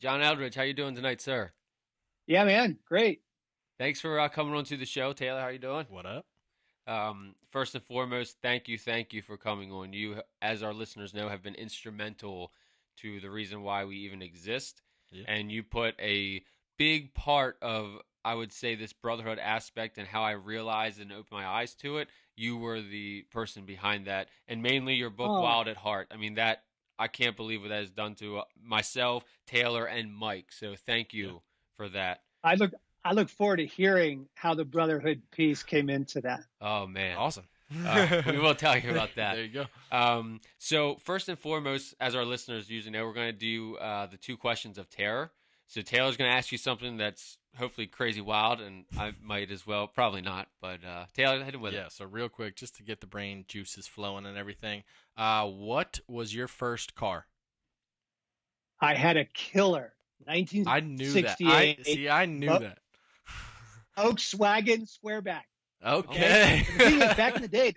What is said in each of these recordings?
John Eldredge, how you doing tonight, sir? Yeah, man. Great. Thanks for coming on to the show. Taylor, how you doing? What up? First and foremost, thank you for coming on. You, as our listeners know, have been instrumental to the reason why we even exist, Yeah. and you put a big part of, I would say, this brotherhood aspect and how I realized and opened my eyes to it. You were the person behind that, and mainly your book, Oh, Wild at Heart. I mean, that I can't believe what that has done to myself, Taylor, and Mike. So thank Yeah. you for that. I look I look forward to hearing how the brotherhood piece came into that. Oh man. Awesome. We will tell you about that. There you go. So first and foremost, as our listeners usually know, we're going to do the two questions of terror. So Taylor's going to ask you something that's hopefully crazy wild, and I might as well, probably not, but Taylor, hit him with it. Yeah, so real quick, just to get the brain juices flowing and everything. What was your first car? I had a killer I knew that. I 1968 see. I knew that. Volkswagen Squareback. Okay. Okay. And the thing is, back in the day,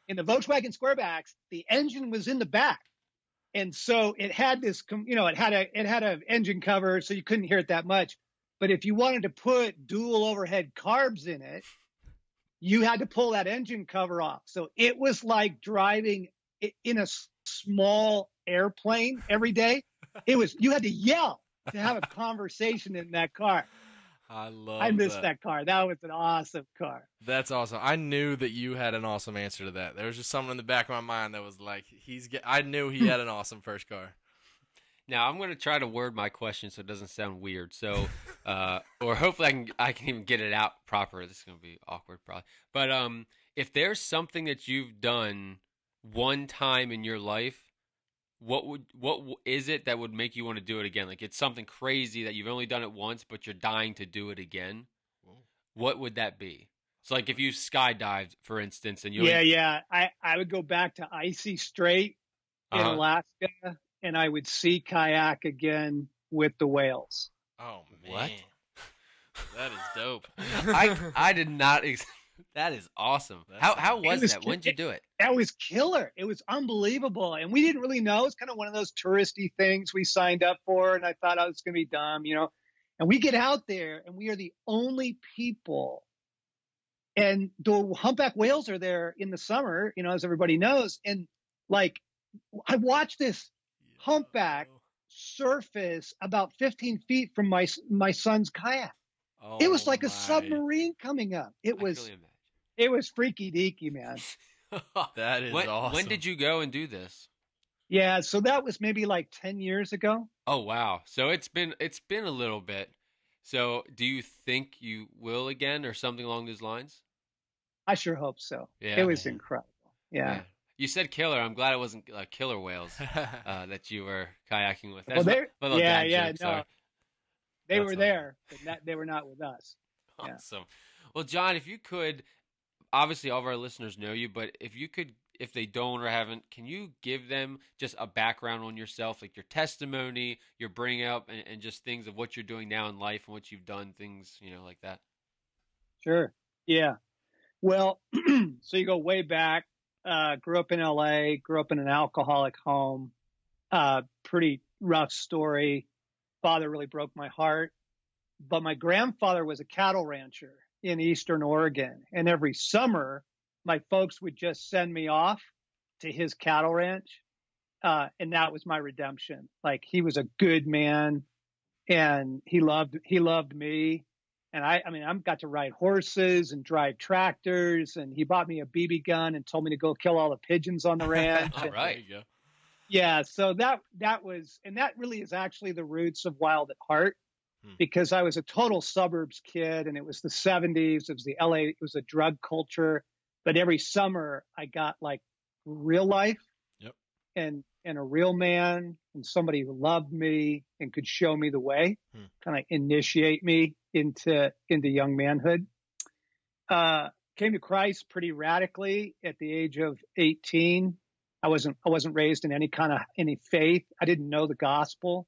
in the Volkswagen Squarebacks, the engine was in the back. And so it had this, it had a engine cover, so you couldn't hear it that much. But if you wanted to put dual overhead carbs in it, you had to pull that engine cover off. So it was like driving in a small airplane every day. You had to yell to have a conversation in that car. I I love missed that. that car. That was an awesome car. That's awesome. I knew that you had an awesome answer to that. There was just something in the back of my mind that was like, I knew he had an awesome first car. Now I'm going to try to word my question so it doesn't sound weird. So, or hopefully I can even get it out proper. This is going to be awkward, probably. But if there's something that you've done one time in your life, is it that would make you want to do it again? Like it's something crazy that you've only done it once, but you're dying to do it again. Whoa. What would that be? So, like if you skydived, for instance, and you Yeah, only, yeah. I would go back to Icy Strait in uh Alaska, and I would sea kayak again with the whales. Oh what? man, that is dope. I did not. That is awesome. That's How It was was that? When did you do it? that was killer. It was unbelievable, and we didn't really know. It's kind of one of those touristy things we signed up for, and I thought I was going to be dumb. And we get out there, and we are the only people. And the humpback whales are there in the summer, as everybody knows. And like, I watched this humpback Yo. surface about 15 feet from my son's kayak. It Oh was like a my, submarine coming up. It I can was only it was freaky deaky, man. imagine. that is When awesome. did you go and do this? Yeah, so that was maybe like 10 years ago. Oh wow. So it's been a little bit. So do you think you will again or something along those lines? I sure hope so. It Yeah, was Man. incredible. Yeah. man. You said killer. I'm glad it wasn't killer whales that you were kayaking with. Well, That's my little yeah, dad yeah, joke. Sorry. no, they That's were awesome. there, but they were not with us. Yeah. Awesome. Well, John, if you could, obviously all of our listeners know you, but if you could, if they don't or haven't, can you give them just a background on yourself, like your testimony, your bring up, and just things of what you're doing now in life and what you've done, things, like that? Sure. Yeah. Well, so you go way back. Grew up in LA, grew up in an alcoholic home. Pretty rough story. Father really broke my heart. But my grandfather was a cattle rancher in Eastern Oregon. And every summer, my folks would just send me off to his cattle ranch. And that was my redemption. Like he was a good man and he loved me. And I mean, I got to ride horses and drive tractors, and he bought me a BB gun and told me to go kill all the pigeons on the ranch. All And There right. you go. yeah, so that was, and that really is actually the roots of Wild at Heart, Hmm. because I was a total suburbs kid, and it was the '70s. It was the LA. It was a drug culture, but every summer I got like real life Yep. and a real man and somebody who loved me and could show me the way, Hmm. kind of initiate me into young manhood. Came to Christ pretty radically at the age of 18. I wasn't raised in any faith. I didn't know the gospel,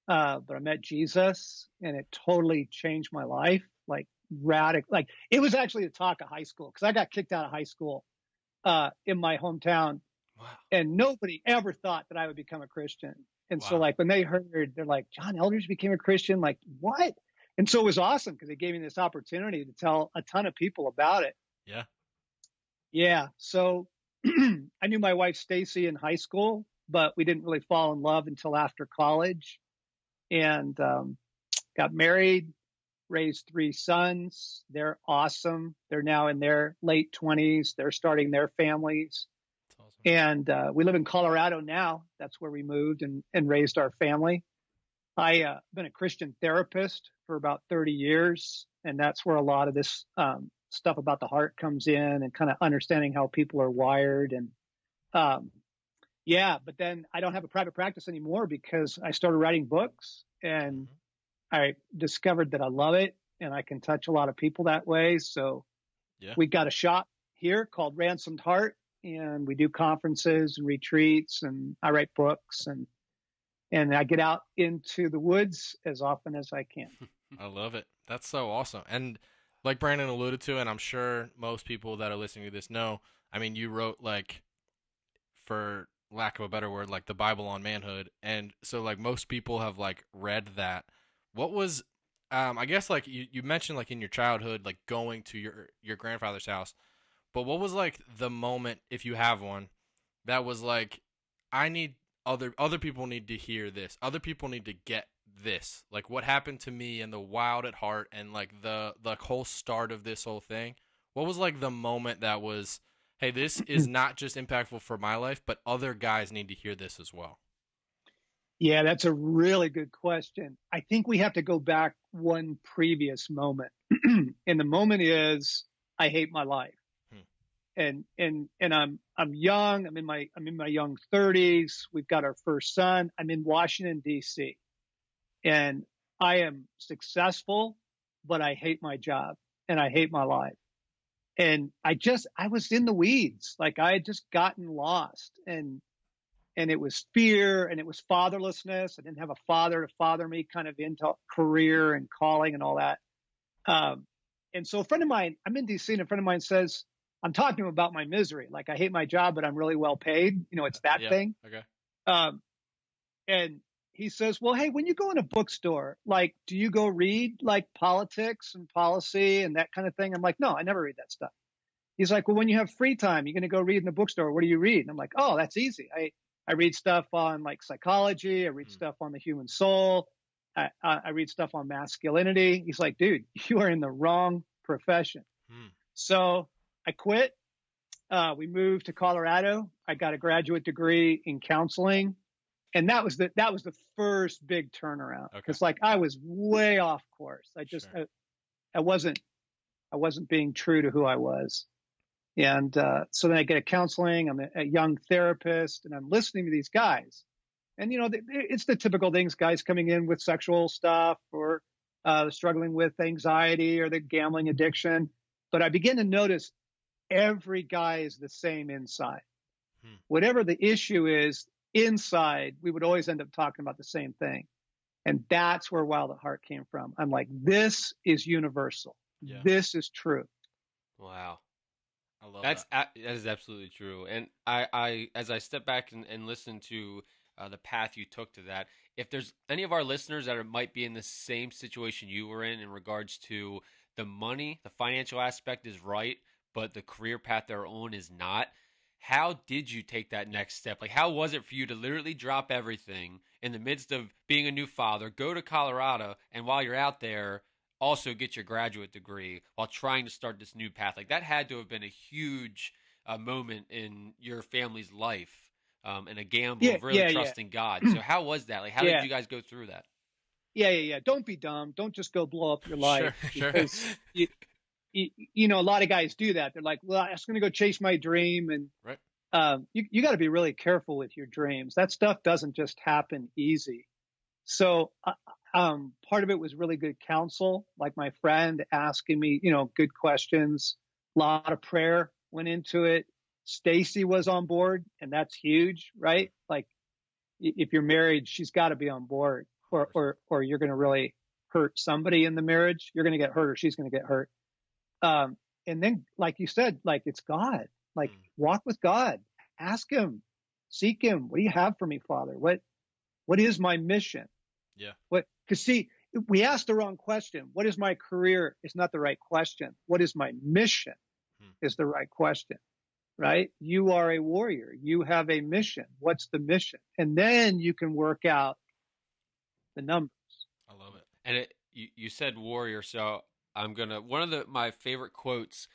but I met Jesus, and it totally changed my life. Like radical, like it was actually the talk of high school, because I got kicked out of high school in my hometown, Wow. and nobody ever thought that I would become a Christian. And so Wow. like when they heard, they're like, John Eldredge became a Christian. Like, what? And so it was awesome because it gave me this opportunity to tell a ton of people about it. Yeah. Yeah. So I knew my wife Stacy in high school, but we didn't really fall in love until after college, and got married, raised 3 sons. They're awesome. They're now in their late 20s. They're starting their families. That's awesome. And we live in Colorado now. That's where we moved and raised our family. I've been a Christian therapist for about 30 years, and that's where a lot of this stuff about the heart comes in, and kind of understanding how people are wired. And yeah, but then I don't have a private practice anymore because I started writing books, and I discovered that I love it and I can touch a lot of people that way. So Yeah. we got a shop here called Ransomed Heart, and we do conferences and retreats, and I write books, and I get out into the woods as often as I can. I love it. That's so awesome. And like Brandon alluded to, and I'm sure most people that are listening to this know, I mean, you wrote, like, for lack of a better word, like the Bible on manhood. And so like most people have like read that. What was, I guess like you mentioned like in your childhood, like going to your grandfather's house, but what was like the moment, if you have one, that was like, I need other people need to hear this. Other people need to get this. Like what happened to me and the Wild at Heart and like the whole start of this whole thing. What was like the moment that was, hey, this is not just impactful for my life, but other guys need to hear this as well? Yeah, that's a really good question. I think we have to go back one previous moment. And the moment is I hate my life. And I'm young. I'm in my young 30s. We've got our first son. I'm in Washington D.C. and I am successful, but I hate my job and I hate my life. And I was in the weeds. Like I had just gotten lost, and it was fear, and it was fatherlessness. I didn't have a father to father me kind of into career and calling and all that. And so a friend of mine, I'm in DC, and a friend of mine says, I'm talking to him about my misery. Like I hate my job, but I'm really well paid. You know, it's that thing. Okay. And he says, well, hey, when you go in a bookstore, like, do you go read like politics and policy and that kind of thing? I'm like, no, I never read that stuff. He's like, well, when you have free time, you're going to go read in the bookstore. What do you read? And I'm like, oh, that's easy. I read stuff on like psychology. I read stuff on the human soul. I read stuff on masculinity. He's like, dude, you are in the wrong profession. So I quit. We moved to Colorado. I got a graduate degree in counseling. And that was the first big turnaround. Because like I was way off course. I wasn't being true to who I was. And so then I get a counseling. I'm a young therapist, and I'm listening to these guys. And, you know, it's the typical things, guys coming in with sexual stuff or struggling with anxiety or the gambling addiction. But I begin to notice every guy is the same inside. Whatever the issue is inside, we would always end up talking about the same thing. And that's where Wild at Heart came from. I'm like, this is universal. Yeah. This is true. Wow. I love that is absolutely true. And I as I step back and listen to the path you took to that, if there's any of our listeners that might be in the same situation you were in regards to the money, the financial aspect is right, but the career path they're on is not, how did you take that next step? Like, how was it for you to literally drop everything in the midst of being a new father, go to Colorado, and while you're out there, also get your graduate degree while trying to start this new path? Like, that had to have been a huge moment in your family's life, and a gamble of really trusting God. So how was that? Like, how did you guys go through that? Yeah. Don't be dumb. Don't just go blow up your life. Sure. Because you know, a lot of guys do that. They're like, well, I'm just going to go chase my dream. And right. You got to be really careful with your dreams. That stuff doesn't just happen easy. So part of it was really good counsel, like my friend asking me, you know, good questions. A lot of prayer went into it. Stacy was on board, and that's huge, right? Like if you're married, she's got to be on board, or you're going to really hurt somebody in the marriage. You're going to get hurt, or she's going to get hurt. And then, like you said, like it's God. Like walk with God. Ask Him, seek Him. What do you have for me, Father? What is my mission? Yeah. Because see, we asked the wrong question. What is my career is not the right question. What is my mission is the right question, right? You are a warrior. You have a mission. What's the mission? And then you can work out the numbers. I love it. And you said warrior, so one of my favorite quotes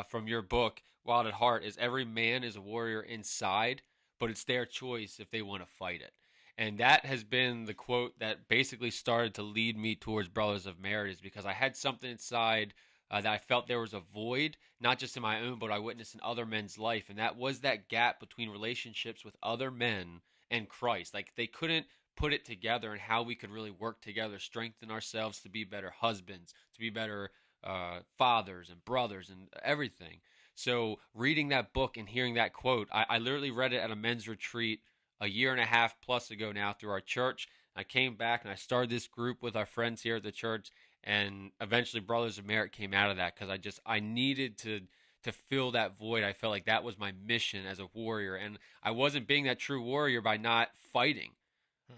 from your book, Wild at Heart, is every man is a warrior inside, but it's their choice if they want to fight it. And that has been the quote that basically started to lead me towards Brothers of Merit, is because I had something inside that I felt there was a void, not just in my own, but I witnessed in other men's life. And that was that gap between relationships with other men and Christ. Like they couldn't put it together and how we could really work together, strengthen ourselves to be better husbands, to be better fathers and brothers and everything. So reading that book and hearing that quote, I literally read it at a men's retreat a year and a half plus ago now through our church. I came back and I started this group with our friends here at the church, and eventually Brothers of Merit came out of that because I needed to fill that void. I felt like that was my mission as a warrior, and I wasn't being that true warrior by not fighting.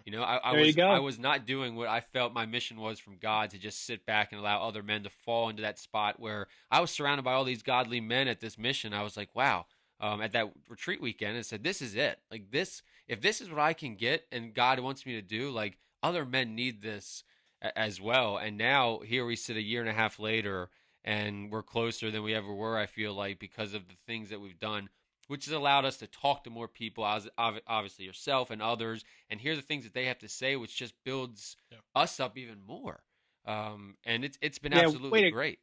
You know, I was not doing what I felt my mission was from God, to just sit back and allow other men to fall into that spot where I was surrounded by all these godly men at this mission. I was like, wow, at that retreat weekend, and said, this is it. Like this, if this is what I can get and God wants me to do, like other men need this as well. And now here we sit a year and a half later, and we're closer than we ever were, I feel like, because of the things that we've done, which has allowed us to talk to more people, obviously yourself and others, and hear the things that they have to say, which just builds us up even more. And it's been absolutely great.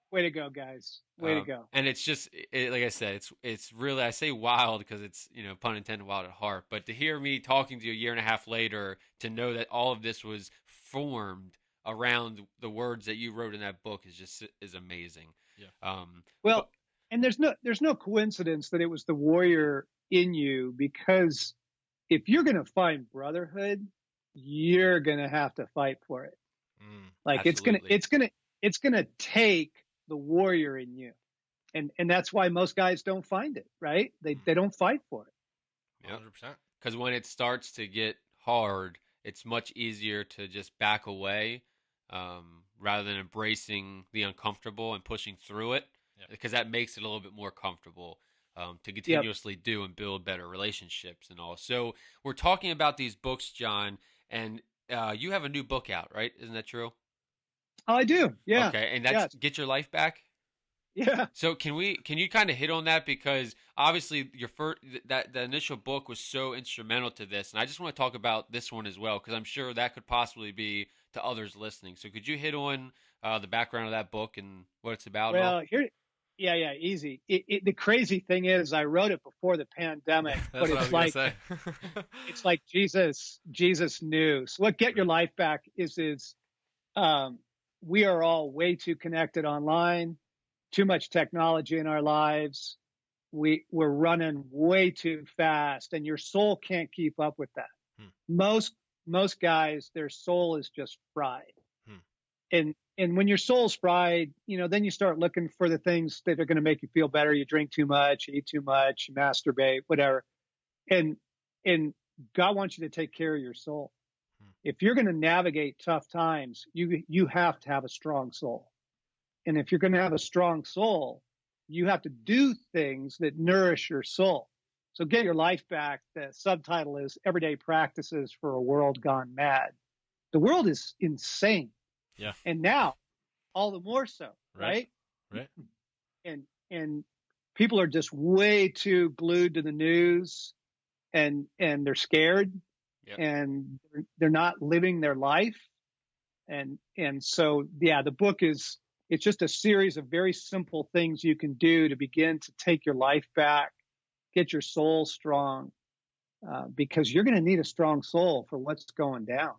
Way to go, guys. Way to go. And it's just, like I said, it's really, I say wild because it's, you know, pun intended, wild at heart. But to hear me talking to you a year and a half later, to know that all of this was formed around the words that you wrote in that book is amazing. Yeah. And there's no coincidence that it was the warrior in you, because if you're going to find brotherhood, you're going to have to fight for it. Like absolutely. it's going to take the warrior in you. And that's why most guys don't find it, right? They don't fight for it. 100%. Because when it starts to get hard, it's much easier to just back away rather than embracing the uncomfortable and pushing through it. Because that makes it a little bit more comfortable to continuously do and build better relationships and all. So we're talking about these books, John, and you have a new book out, right? Isn't that true? Oh, I do. Yeah. Okay, and that's Get Your Life Back? Yeah. So can you kind of hit on that, because obviously the initial book was so instrumental to this, and I just want to talk about this one as well, because I'm sure that could possibly be to others listening. So could you hit on the background of that book and what it's about? Well, easy. The crazy thing is, I wrote it before the pandemic, but it's like it's like Jesus knew. So what Get Your Life Back is we are all way too connected online, too much technology in our lives. We're running way too fast, and your soul can't keep up with that. Most guys, their soul is just fried. And when your soul's fried, you know, then you start looking for the things that are going to make you feel better. You drink too much, you eat too much, you masturbate, whatever. And God wants you to take care of your soul. If you're going to navigate tough times, you have to have a strong soul. And if you're going to have a strong soul, you have to do things that nourish your soul. So Get Your Life Back, the subtitle is Everyday Practices for a World Gone Mad. The world is insane. Yeah. And now all the more so, right? Right. And people are just way too glued to the news, and they're scared. Yep. And they're not living their life. And so, the book it's just a series of very simple things you can do to begin to take your life back, get your soul strong, because you're going to need a strong soul for what's going down.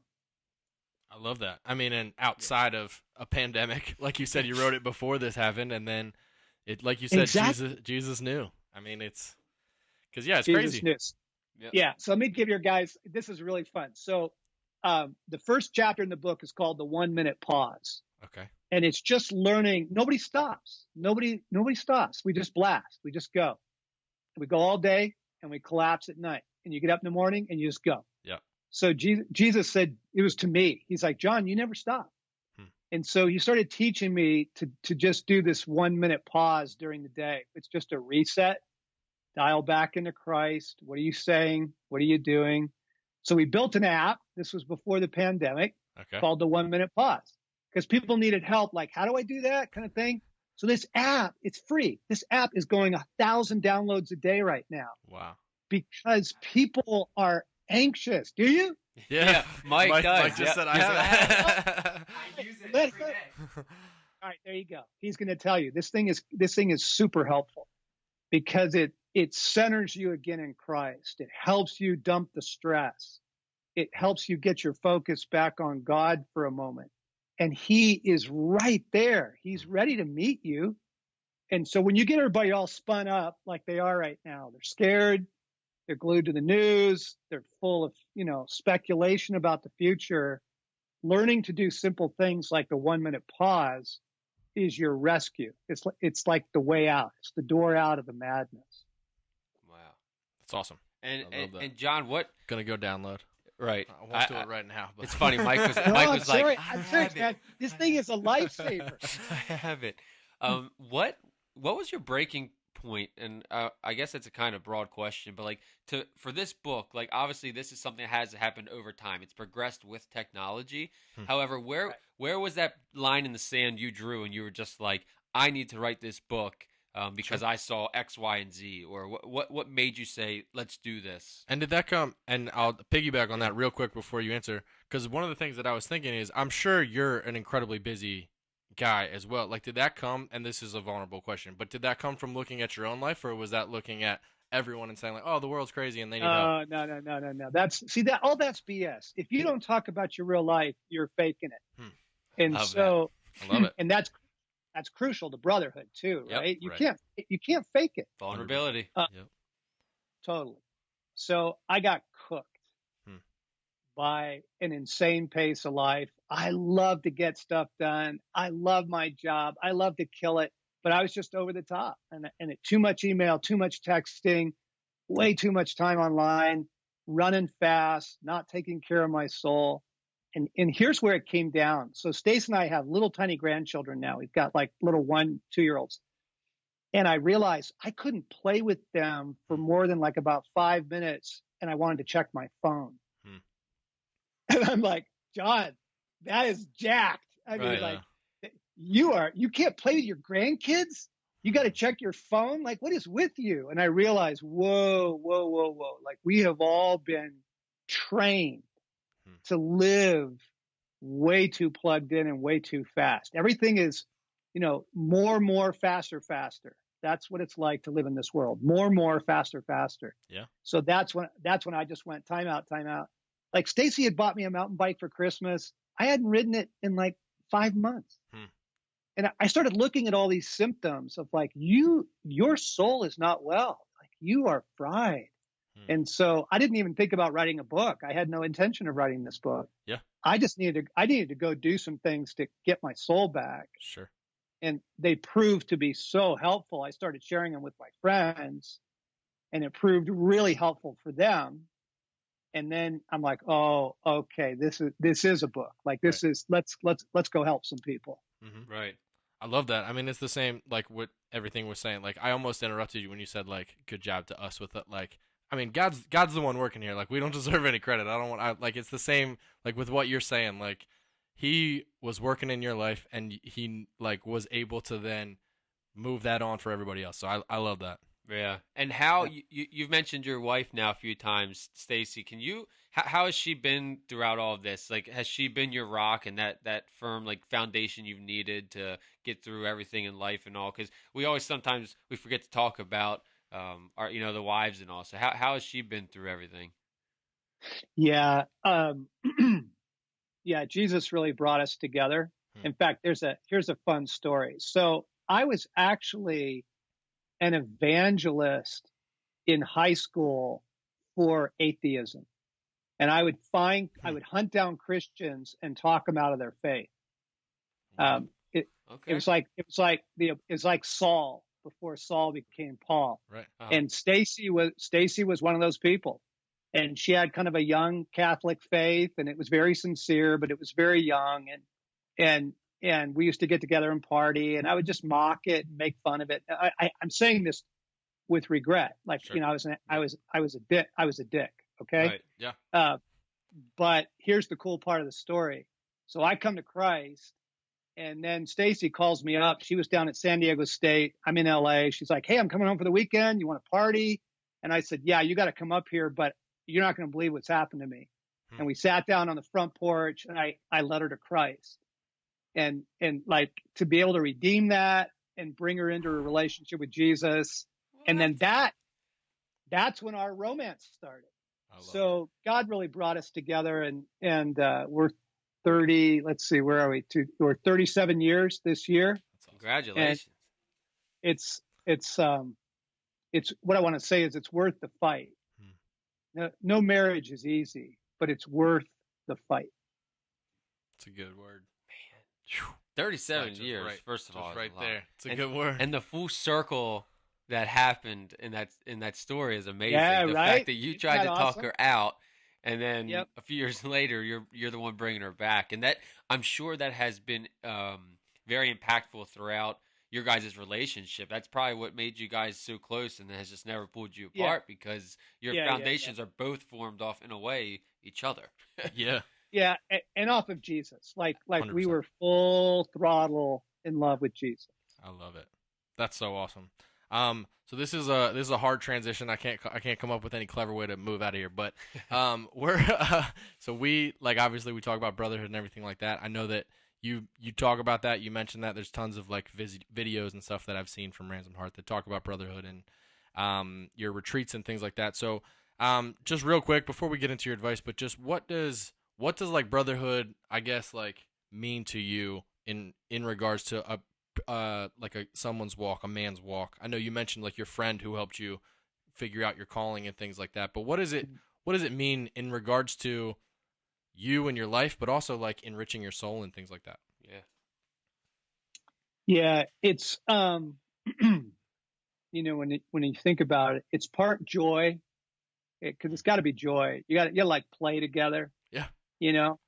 I love that. I mean, and outside of a pandemic, like you said, you wrote it before this happened, and then it, like you said, exactly. Jesus knew. I mean, it's because it's crazy. Knew. Yep. Yeah. So let me give your guys. This is really fun. So the first chapter in the book is called the 1 minute pause. Okay. And it's just learning. Nobody stops. Nobody stops. We just blast. We just go. We go all day and we collapse at night. And you get up in the morning and you just go. Yeah. So Jesus said, it was to me. He's like, John, you never stop. And so he started teaching me to just do this 1 minute pause during the day. It's just a reset, dial back into Christ. What are you saying? What are you doing? So we built an app. This was before the pandemic, called the 1 minute pause, because people needed help. Like, how do I do that kind of thing? So this app, it's free. This app is going 1,000 downloads a day right now. Wow. Because people are anxious. Do you? Yeah, Mike does. Mike just said I have. I use it every day. All right, there you go. He's going to tell you this thing is super helpful because it centers you again in Christ. It helps you dump the stress. It helps you get your focus back on God for a moment. And he is right there. He's ready to meet you. And so when you get everybody all spun up like they are right now, they're scared. They're glued to the news. They're full of, speculation about the future. Learning to do simple things like the 1 minute pause is your rescue. It's like the way out. It's the door out of the madness. Wow. That's awesome. And John, what? Gonna go download. Right. I won't do it right now. But. It's funny. Mike was I'm like, serious, man. This thing is a lifesaver. I have it. What was your breaking point? And I guess it's a kind of broad question, but like for this book, like obviously this is something that has happened over time. It's progressed with technology. However, where was that line in the sand you drew and you were just like, I need to write this book because I saw X, Y, and Z? Or what made you say, let's do this? And did that come, and I'll piggyback on that real quick before you answer, because one of the things that I was thinking is, I'm sure you're an incredibly busy guy as well. Like, did that come, and this is a vulnerable question, but did that come from looking at your own life, or was that looking at everyone and saying like, oh, the world's crazy and they need help? No. That's BS. If you don't talk about your real life, you're faking it. And I love it. And that's crucial to brotherhood too, right? You can't fake it. Vulnerability. Totally. So I got cooked by an insane pace of life. I love to get stuff done. I love my job. I love to kill it, but I was just over the top and too much email, too much texting, way too much time online, running fast, not taking care of my soul. And here's where it came down. So Stace and I have little tiny grandchildren now. We've got like little 1-2 year olds. And I realized I couldn't play with them for more than like about 5 minutes. And I wanted to check my phone. And I'm like, John, that is jacked. I mean, you can't play with your grandkids. You got to check your phone. Like, what is with you? And I realized, whoa. Like, we have all been trained to live way too plugged in and way too fast. Everything is, more, faster. That's what it's like to live in this world. More, faster. Yeah. So that's when I just went time out. Like Stacy had bought me a mountain bike for Christmas. I hadn't ridden it in like 5 months. And I started looking at all these symptoms of like, your soul is not well. Like you are fried. And so I didn't even think about writing a book. I had no intention of writing this book. Yeah. I needed to go do some things to get my soul back. Sure. And they proved to be so helpful. I started sharing them with my friends and it proved really helpful for them. And then I'm like, oh, okay, this is a book. Like this is, let's go help some people. Right. I love that. I mean, it's the same, like what everything was saying. Like I almost interrupted you when you said like, good job to us with it. Like, I mean, God's the one working here. Like we don't deserve any credit. Like it's the same, like with what you're saying, like he was working in your life and he like was able to then move that on for everybody else. So I love that. Yeah. And how you've mentioned your wife now a few times, Stacy. How has she been throughout all of this? Like, has she been your rock and that firm like foundation you've needed to get through everything in life and all? Because sometimes we forget to talk about our the wives and all. So how has she been through everything? Yeah. Yeah. Jesus really brought us together. In fact, here's a fun story. So I was actually an evangelist in high school for atheism. And I would hunt down Christians and talk them out of their faith. It was like Saul before Saul became Paul. Right. And Stacy was one of those people. and she had kind of a young Catholic faith, and it was very sincere, but it was very young. And, and we used to get together and party, and I would just mock it and make fun of it. I'm saying this with regret. Like, Sure. you know, I was a dick. I was a dick. Okay. Right. Yeah. But here's the cool part of the story. So I come to Christ, and then Stacy calls me up. She was down at San Diego State. I'm in LA. She's like, "Hey, I'm coming home for the weekend. You want to party?" And I said, "Yeah, you got to come up here, but you're not going to believe what's happened to me." And we sat down on the front porch, and I led her to Christ. And like, to be able to redeem that and bring her into a relationship with Jesus. And then that's when our romance started. So God really brought us together, and we're 30, let's see, where are we? We're 37 years this year. Congratulations. And it's what I want to say is it's worth the fight. No marriage is easy, but it's worth the fight. It's a good word. Man. 37 years, right, first of all. Right there. It's a good word. And the full circle that happened in that story is amazing. Yeah, the right? fact that you tried to talk her out, and then Yep. a few years later you're the one bringing her back, and that I'm sure that has been very impactful throughout your guys' relationship. That's probably what made you guys so close, and has just never pulled you apart, because your foundations are both formed off, in a way, each other. Yeah. Yeah, and off of Jesus. Like 100%. we were full throttle in love with Jesus. I love it. That's so awesome. So this is a hard transition. I can't come up with any clever way to move out of here. But so we, like, obviously we talk about brotherhood and everything like that. I know that you talk about that. You mentioned that there's tons of like videos and stuff that I've seen from Ransomed Heart that talk about brotherhood and your retreats and things like that. So just real quick before we get into your advice, but just what does like brotherhood, I guess, like, mean to you in regards to someone's walk, a man's walk? I know you mentioned like your friend who helped you figure out your calling and things like that, but what does it mean in regards to you and your life, but also like enriching your soul and things like that? Yeah, it's you know, when you think about it, it's part joy, because it's got to be joy. You got to like play together. Yeah. You know,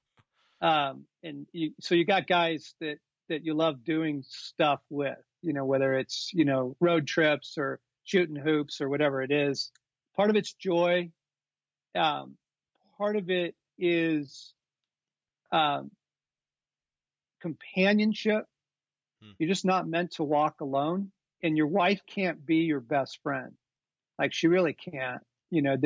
and so you got guys that you love doing stuff with, you know, whether it's, you know, road trips or shooting hoops or whatever it is. Part of it's joy. Part of it is companionship. You're just not meant to walk alone, and your wife can't be your best friend. Like, she really can't. You know,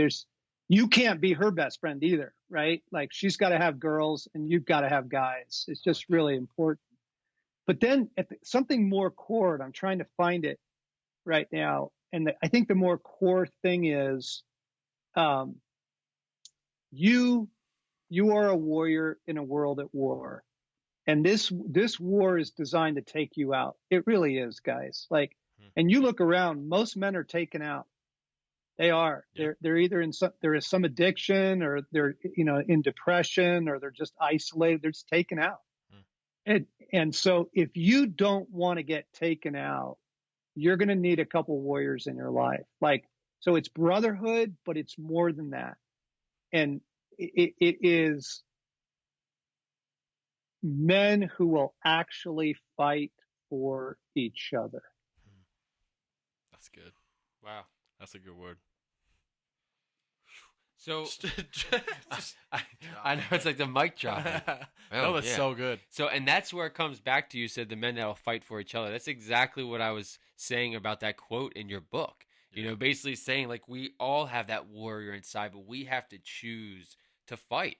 you can't be her best friend either, right? Like, she's got to have girls and you've got to have guys. It's just really important. But then something more core, and I'm trying to find it right now. And I think the more core thing is, you are a warrior in a world at war. And this war is designed to take you out. It really is, guys. Like, and you look around, most men are taken out. They are. Yeah. They're either there is some addiction, or they're, you know, in depression, or they're just isolated. They're just taken out. And so if you don't want to get taken out, you're going to need a couple warriors in your life. Like, so it's brotherhood, but it's more than that. And it is men who will actually fight for each other. That's good. Wow. That's a good word. So I know it's like the mic drop. Oh, that's so good. So, and that's where it comes back to, you said the men that will fight for each other. That's exactly what I was saying about that quote in your book. Yeah. You know, basically saying, like, we all have that warrior inside, but we have to choose to fight.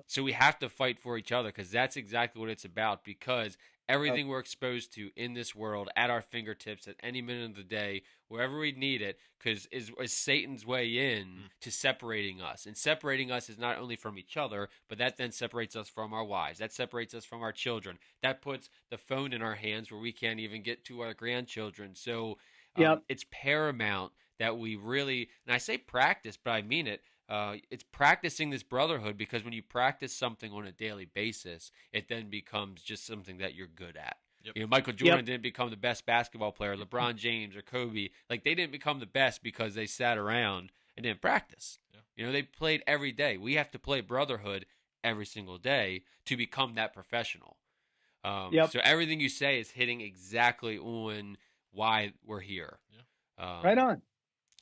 So we have to fight for each other, because that's exactly what it's about, because everything we're exposed to in this world at our fingertips at any minute of the day, wherever we need it, because is Satan's way in to separating us. And separating us is not only from each other, but that then separates us from our wives. That separates us from our children. That puts the phone in our hands where we can't even get to our grandchildren. So it's paramount that we really, and I say practice, but I mean it, it's practicing this brotherhood, because when you practice something on a daily basis, it then becomes just something that you're good at. Yep. You know, Michael Jordan didn't become the best basketball player. LeBron James or Kobe, like, they didn't become the best because they sat around and didn't practice. You know, they played every day. We have to play brotherhood every single day to become that professional. Yep. So everything you say is hitting exactly on why we're here. Yeah. Right Um, on.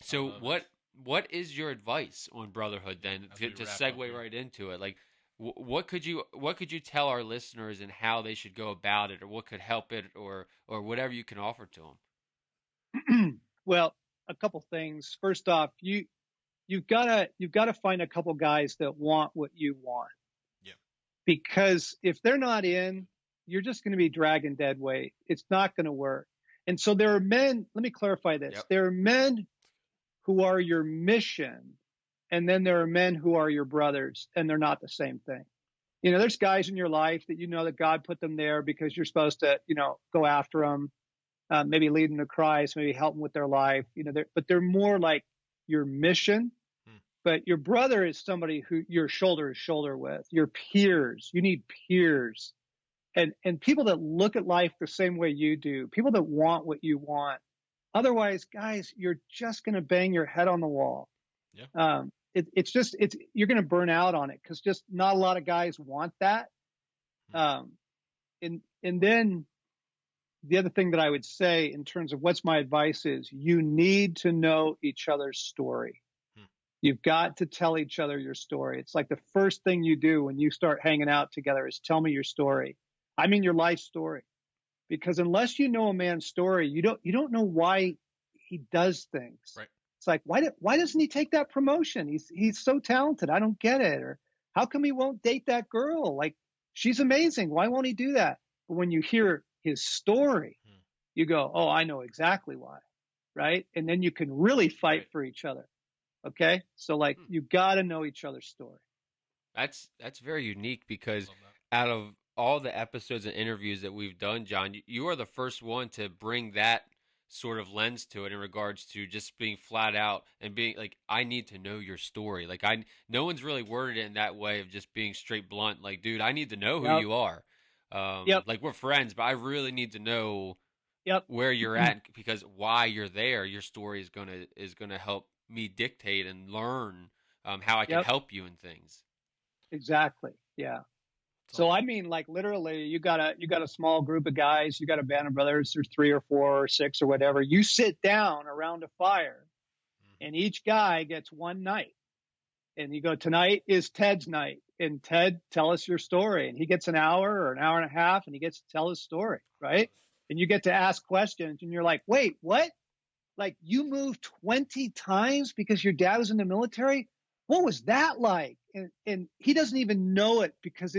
so what is your advice on brotherhood then As to, we to wrap up segue here. right into it? Like, what could you tell our listeners and how they should go about it, or what could help it, or whatever you can offer to Well, a couple things. First off, you've got to find a couple guys that want what you want, Yeah. because if they're not in, you're just going to be dragging dead weight. It's not going to work. And so there are men, let me clarify them? this. Yep. There are men who are your mission, and then there are men who are your brothers, and they're not the same thing. You know, there's guys in your life that you know that God put them there because you're supposed to, go after them, maybe lead them to Christ, maybe help them with their life. But they're more like your mission. Hmm. But your brother is somebody who you're shoulder to shoulder with. Your peers. You need peers, and people that look at life the same way you do. People that want what you want. Otherwise, guys, you're just going to bang your head on the wall. Yeah. You're going to burn out on it because just not a lot of guys want that. Hmm. And then the other thing that I would say in terms of what's my advice is you need to know each other's story. Hmm. You've got to tell each other your story. It's like the first thing you do when you start hanging out together is tell me your story. I mean, your life story, because unless you know a man's story, you don't know why he does things. Right. It's like, why doesn't he take that promotion? He's so talented. I don't get it. Or how come he won't date that girl? Like, she's amazing. Why won't he do that? But when you hear his story, Hmm. you go, oh, I know exactly why. Right. And then you can really fight Right. for each other. Okay. So like, Hmm. you got to know each other's story. That's very unique because Love that. out of all the episodes and interviews that we've done, John, you are the first one to bring that sort of lens to it in regards to just being flat out and being like, I need to know your story. Like, no one's really worded it in that way of just being straight blunt. Like, dude, I need to know who Yep. you are. Yep. Like, we're friends, but I really need to know Yep. where you're at, because why you're there, your story is gonna help me dictate and learn how I can Yep. help you in things. Exactly. Yeah. It's So awesome. I mean, like literally, you got a small group of guys. You got a band of brothers. There's 3 or 4 or 6 or whatever. You sit down around a fire, Mhm. and each guy gets one night. And you go, tonight is Ted's night, and Ted, tell us your story. And he gets an hour or an hour and a half, and he gets to tell his story, right? And you get to ask questions, and you're like, wait, what? Like, you moved 20 times because your dad was in the military? What was that like? And he doesn't even know it because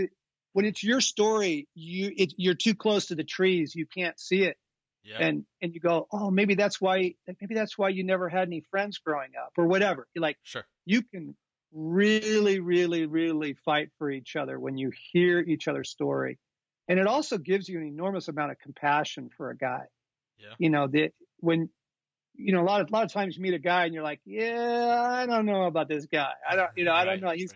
when it's your story, you're too close to the trees. You can't see it. Yeah. And you go, oh, maybe that's why you never had any friends growing up or whatever. You're like, Sure. you can really, really, really fight for each other when you hear each other's story. And it also gives you an enormous amount of compassion for a guy. Yeah. That when, a lot of times you meet a guy and you're like, yeah, I don't know about this guy. I don't Right. know. Right.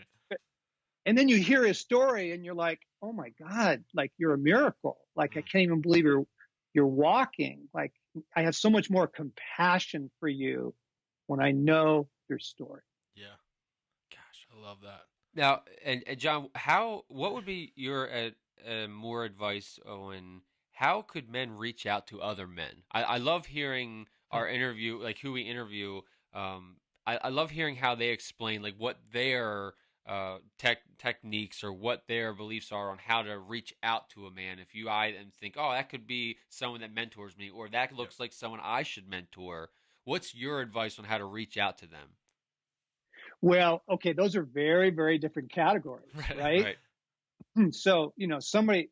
And then you hear his story and you're like, oh my God, like you're a miracle. Like, I can't even believe you're walking. Like, I have so much more compassion for you when I know your story. Yeah. Gosh, I love that. Now, and John, what would be your more advice on how could men reach out to other men? I love hearing our interview, like who we interview. I love hearing how they explain like what their techniques or what their beliefs are on how to reach out to a man. If you eye and think, oh, that could be someone that mentors me, or that looks like someone I should mentor. What's your advice on how to reach out to them? Well, okay, those are very, very different categories, right? Right. So, somebody,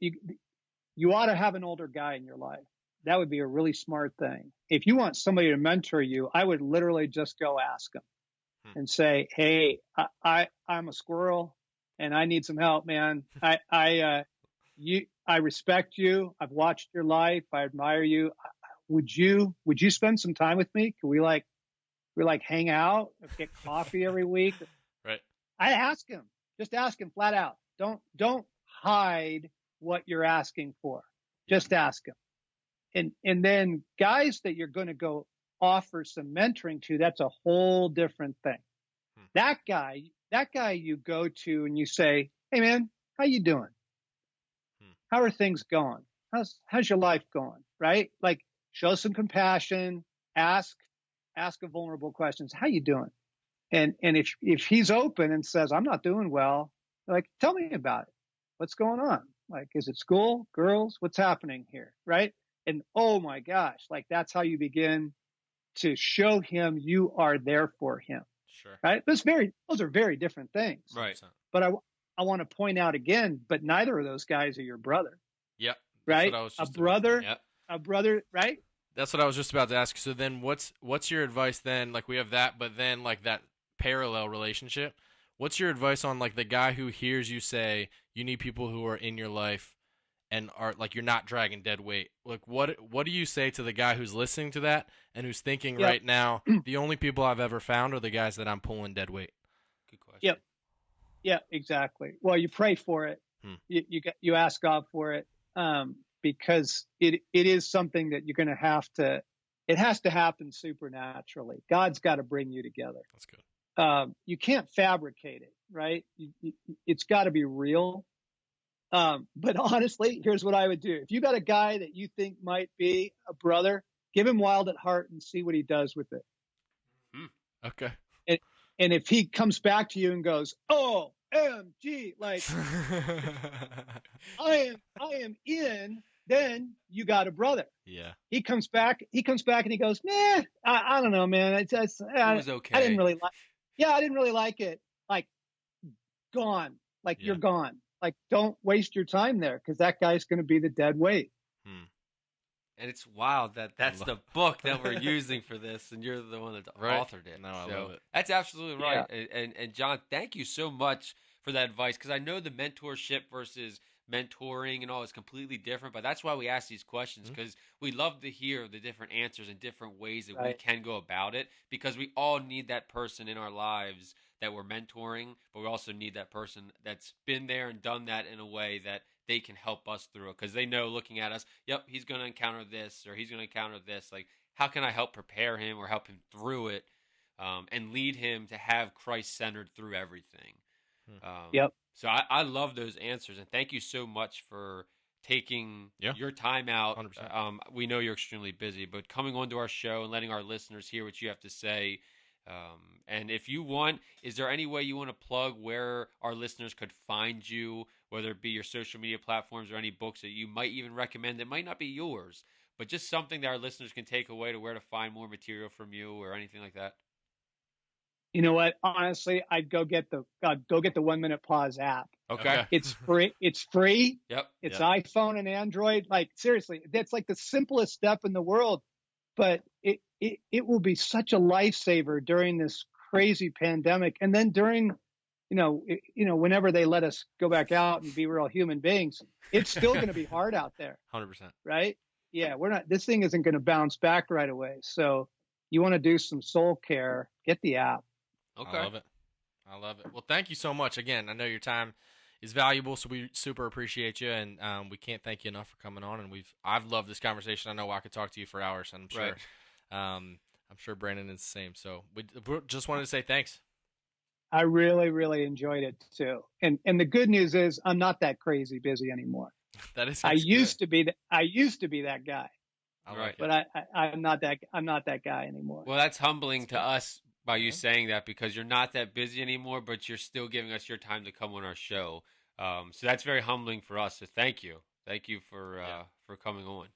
you ought to have an older guy in your life. That would be a really smart thing. If you want somebody to mentor you, I would literally just go ask them and say, hey, I'm a squirrel and I need some help, man. I respect you. I've watched your life. I admire you. Would you spend some time with me? Can we hang out, get coffee every week? Right. I ask him, just ask him flat out. Don't hide what you're asking for. Just ask him. And then guys that you're going to go offer some mentoring to, that's a whole different thing. That guy you go to and you say, "Hey man, how you doing? How are things going? How's your life going?" Right? Like, show some compassion, ask a vulnerable questions. How you doing? And if he's open and says, "I'm not doing well," like, tell me about it. What's going on? Like, is it school, girls? What's happening here? Right? And oh my gosh, like, that's how you begin to show him you are there for him. Sure. Right? Those are very different things. Right. But I want to point out again, but neither of those guys are your brother. Yep. Right? A brother, right? That's what I was just about to ask. So then what's your advice then? Like, we have that, but then like that parallel relationship. What's your advice on like the guy who hears you say you need people who are in your life and are like, you're not dragging dead weight? Like, what do you say to the guy who's listening to that and who's thinking right now, the only people I've ever found are the guys that I'm pulling dead weight? Good question. Yep. Yeah, exactly. Well, you pray for it. You ask God for it, because it is something that you're going to have to. It has to happen supernaturally. God's got to bring you together. That's good. You can't fabricate it, right? It's got to be real. But honestly, here's what I would do. If you got a guy that you think might be a brother, give him Wild at Heart and see what he does with it. Okay. And if he comes back to you and goes, "OMG, like I am in," then you got a brother. Yeah. He comes back and he goes, "Nah, I don't know, man. It was okay. I didn't really like it." Like, gone. Like, you're gone. Like, don't waste your time there, because that guy's going to be the dead weight. And it's wild that that's the book that we're using for this, and you're the one that authored it. No, I so love it. That's absolutely right. Yeah. And John, thank you so much for that advice, because I know the mentorship versus mentoring and all is completely different, but that's why we ask these questions, because we love to hear the different answers and different ways that we can go about it, because we all need that person in our lives that we're mentoring, but we also need that person that's been there and done that in a way that they can help us through it, because they know, looking at us, yep, he's going to encounter this or he's going to encounter this. Like, how can I help prepare him or help him through it, and lead him to have Christ centered through everything? So I love those answers, and thank you so much for taking your time out. 100%. We know you're extremely busy, but coming onto our show and letting our listeners hear what you have to say. And if you want, is there any way you want to plug where our listeners could find you, whether it be your social media platforms or any books that you might even recommend that might not be yours, but just something that our listeners can take away to where to find more material from you or anything like that? You know what? Honestly, I'd go get the 1 Minute Pause app. Okay. It's free. It's free. Yep. It's iPhone and Android. Like, seriously, that's like the simplest step in the world, but it will be such a lifesaver during this crazy pandemic. And then during, whenever they let us go back out and be real human beings, it's still going to be hard out there. 100%. Right? Yeah. This thing isn't going to bounce back right away. So you want to do some soul care, get the app. Okay. I love it. Well, thank you so much. Again, I know your time is valuable, so we super appreciate you, and we can't thank you enough for coming on. And I've loved this conversation. I know I could talk to you for hours, and I'm sure Brandon is the same. So we just wanted to say thanks. I really, really enjoyed it too. And the good news is I'm not that crazy busy anymore. That is. I used to be that guy. Right. But I'm not that guy anymore. Well, that's humbling to us by you saying that, because you're not that busy anymore, but you're still giving us your time to come on our show. So that's very humbling for us. So thank you for coming on.